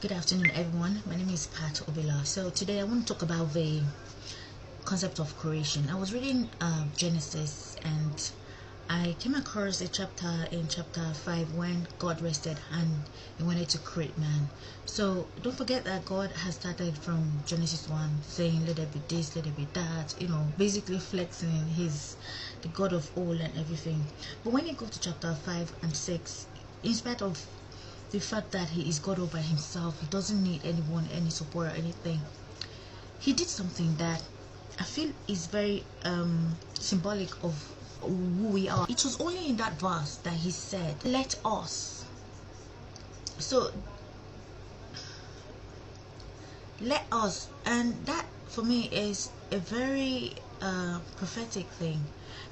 Good afternoon, everyone. My name is Pat Obila. So today I want to talk about the concept of creation. I was reading Genesis, and I came across a chapter in chapter 5 when God rested and he wanted to create man. So don't forget that God has started from Genesis 1 saying let there be this, let there be that, basically flexing he's the God of all and everything. But when you go to chapter 5 and 6, in spite of the fact that he is God all by himself, he doesn't need anyone, any support or anything, he did something that I feel is very symbolic of who we are. It was only in that verse that he said let us. So let us, and that for me is a very prophetic thing,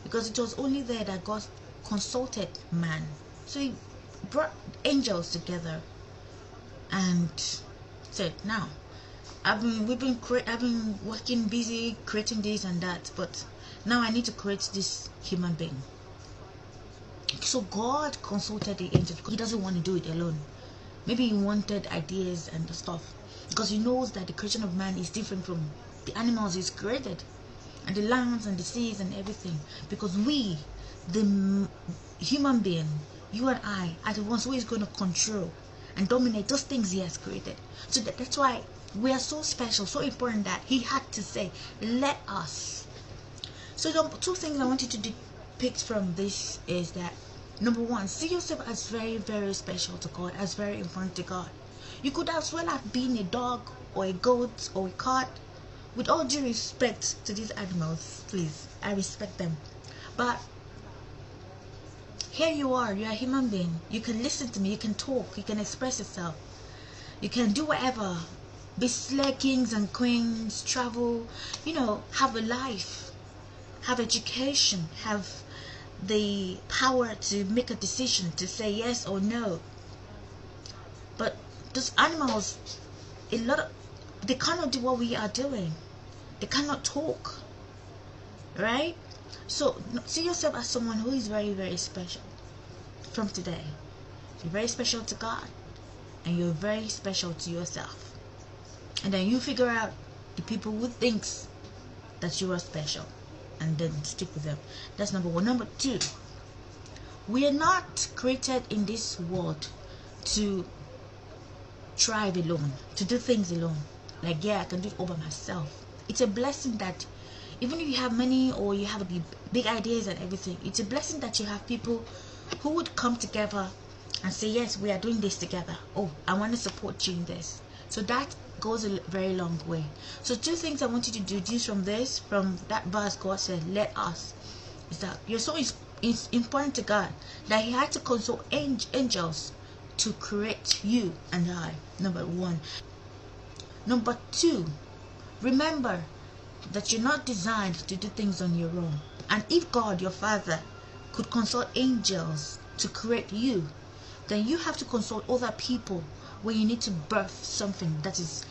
because it was only there that God consulted man. So he brought angels together and said, now I've been working busy creating this and that, but now I need to create this human being. So God consulted the angels. He doesn't want to do it alone. Maybe he wanted ideas and stuff, because he knows that the creation of man is different from the animals he's created, and the lands and the seas and everything, because we, the human being, you and I, are the ones who is going to control and dominate those things he has created. So that's why we are so special, so important, that he had to say let us. So the two things I want you to depict from this is that, number one, see yourself as very, very special to God, as very important to God. You could as well have been a dog or a goat or a cat. With all due respect to these animals, please, I respect them, but here you are, you're a human being. You can listen to me, you can talk, you can express yourself, you can do whatever, be slay kings and queens, travel, have a life, have education, have the power to make a decision, to say yes or no. But those animals, they cannot do what we are doing. They cannot talk, right? So see yourself as someone who is very, very special. From today, you're very special to God, and you're very special to yourself. And then you figure out the people who thinks that you are special, and then stick with them. That's number one. Number two, we are not created in this world to thrive alone, to do things alone. Like, yeah, I can do it all by myself. It's a blessing that even if you have money or you have big ideas and everything, it's a blessing that you have people who would come together and say, yes, we are doing this together. Oh, I want to support you in this. So that goes a very long way. So two things I want you to deduce from this, from that verse God said let us, is that you're so important to God that he had to consult angels to create you and I. Number one. Number two, remember that you're not designed to do things on your own. And if God, your Father, could consult angels to create you, then you have to consult other people when you need to birth something that is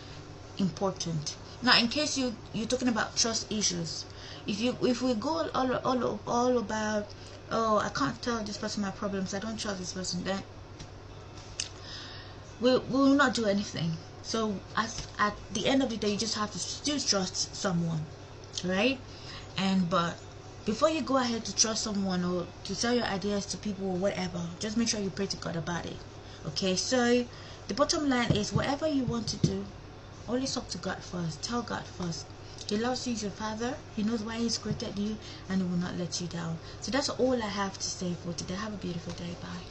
important. Now, in case you're talking about trust issues, if we go all about, oh, I can't tell this person my problems, I don't trust this person, then we will not do anything. So at the end of the day, you just have to still trust someone, right? But before you go ahead to trust someone or to tell your ideas to people or whatever, just make sure you pray to God about it. Okay, so the bottom line is, whatever you want to do, always talk to God first. Tell God first. He loves you, he's your Father. He knows why he's created you, and he will not let you down. So that's all I have to say for today. Have a beautiful day. Bye.